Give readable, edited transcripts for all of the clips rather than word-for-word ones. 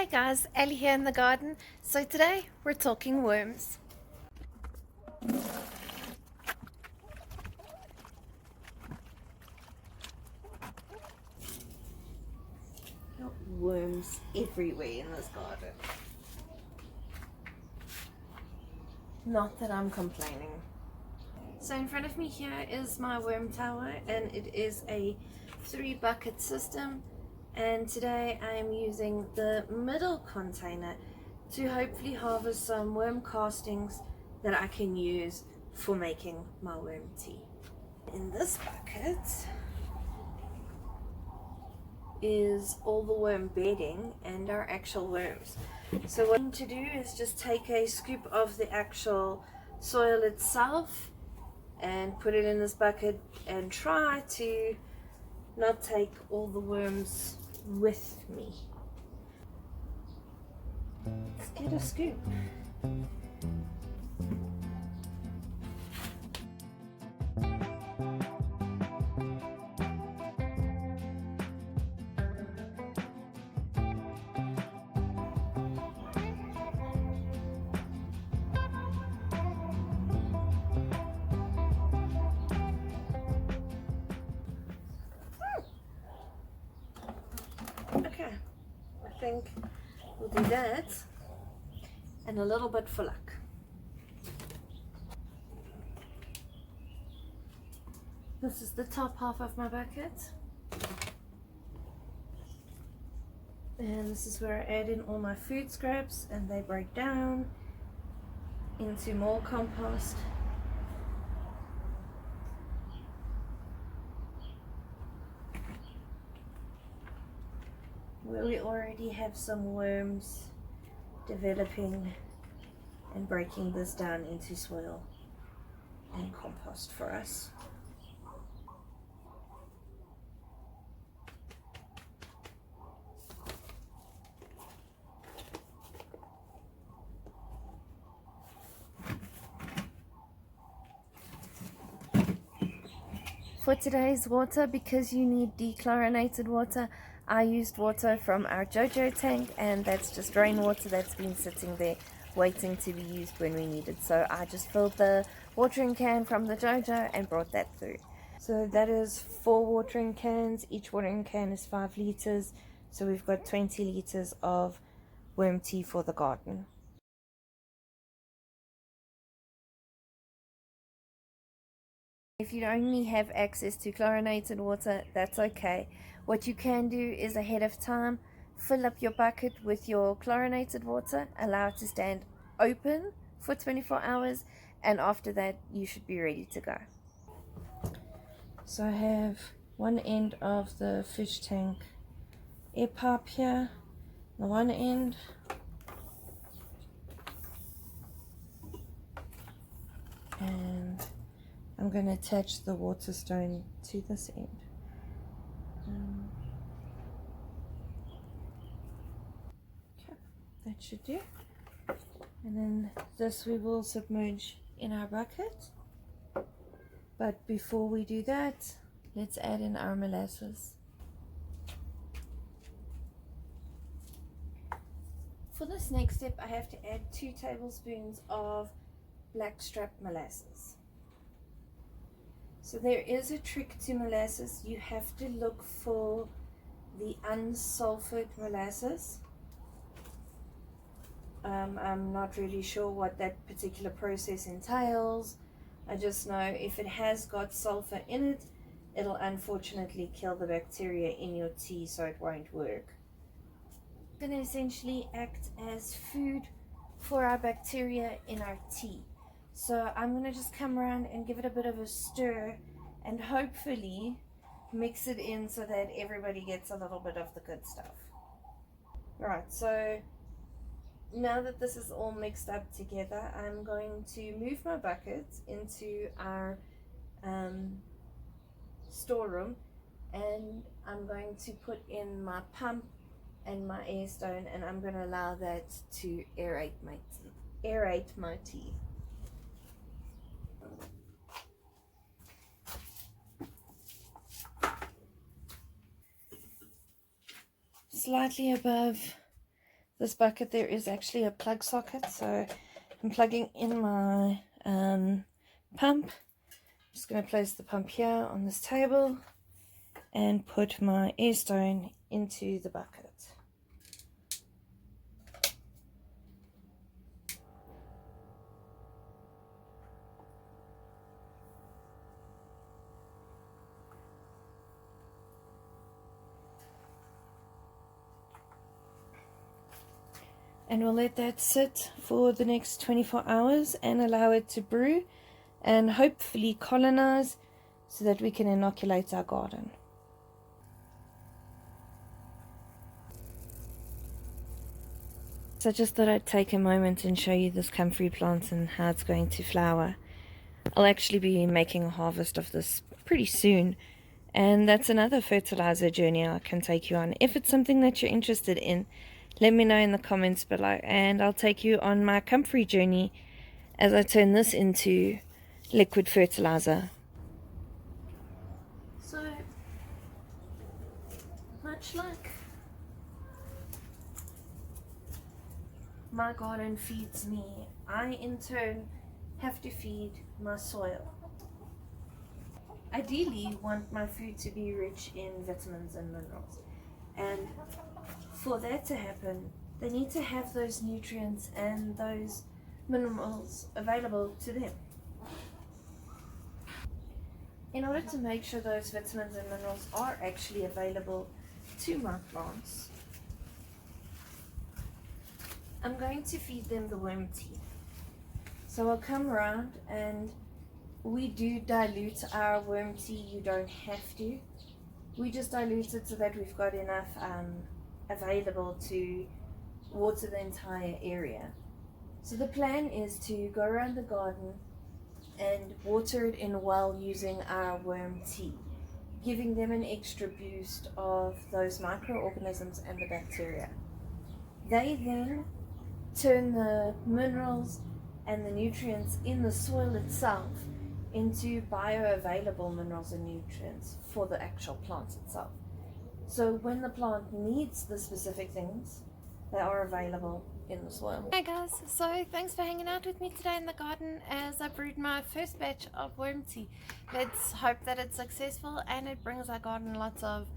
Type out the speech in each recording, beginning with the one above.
Hey guys, Ellie here in the garden. So today we're talking worms. Got worms everywhere in this garden. Not that I'm complaining. So in front of me here is my worm tower, and it is a 3-bucket system, and today I am using the middle container to hopefully harvest some worm castings that I can use for making my worm tea. In this bucket is all the worm bedding and our actual worms. So what I need to do is just take a scoop of the actual soil itself and put it in this bucket and try to not take all the worms with me. Let's get a scoop. Okay, I think we'll do that and a little bit for luck. This is the top half of my bucket, and this is where I add in all my food scraps and they break down into more compost. Where we already have some worms developing and breaking this down into soil and compost for us. For today's water, because you need dechlorinated water, I used water from our JoJo tank, and that's just rainwater that's been sitting there waiting to be used when we need it. So I just filled the watering can from the JoJo and brought that through. So that is 4 watering cans. Each watering can is 5 liters. So we've got 20 liters of worm tea for the garden. If you only have access to chlorinated water, that's okay. What you can do is ahead of time, fill up your bucket with your chlorinated water, allow it to stand open for 24 hours, and after that you should be ready to go. So I have one end of the fish tank air pipe here, the one end, and I'm going to attach the water stone to this end. Okay, that should do. And then this we will submerge in our bucket. But before we do that, let's add in our molasses. For this next step, I have to add 2 tablespoons of blackstrap molasses. So there is a trick to molasses. You have to look for the unsulfured molasses. I'm not really sure what that particular process entails. I just know if it has got sulfur in it, it'll unfortunately kill the bacteria in your tea, so it won't work. It's going to essentially act as food for our bacteria in our tea. So I'm going to just come around and give it a bit of a stir and hopefully mix it in so that everybody gets a little bit of the good stuff. Right, so now that this is all mixed up together, I'm going to move my bucket into our storeroom, and I'm going to put in my pump and my air stone, and I'm going to allow that to aerate my tea. Slightly above this bucket there is actually a plug socket, so I'm plugging in my pump. Just going to place the pump here on this table and put my air stone into the bucket. And we'll let that sit for the next 24 hours and allow it to brew and hopefully colonize so that we can inoculate our garden. So I just thought I'd take a moment and show you this comfrey plant and how it's going to flower. I'll actually be making a harvest of this pretty soon, and that's another fertilizer journey I can take you on. If it's something that you're interested in, let me know in the comments below, and I'll take you on my comfrey journey as I turn this into liquid fertilizer. So, much like my garden feeds me, I in turn have to feed my soil. Ideally, want my food to be rich in vitamins and minerals, and for that to happen, they need to have those nutrients and those minerals available to them. In order to make sure those vitamins and minerals are actually available to my plants, I'm going to feed them the worm tea. So I'll come around, and we do dilute our worm tea. You don't have to. We just dilute it so that we've got enough available to water the entire area. So the plan is to go around the garden and water it in well using our worm tea, giving them an extra boost of those microorganisms and the bacteria. They then turn the minerals and the nutrients in the soil itself into bioavailable minerals and nutrients for the actual plant itself. So when the plant needs the specific things, they are available in the soil. Hey guys, so thanks for hanging out with me today in the garden as I brewed my first batch of worm tea. Let's hope that it's successful and it brings our garden lots of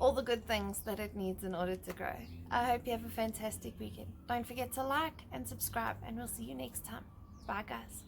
all the good things that it needs in order to grow. I hope you have a fantastic weekend. Don't forget to like and subscribe, and we'll see you next time. Bye guys.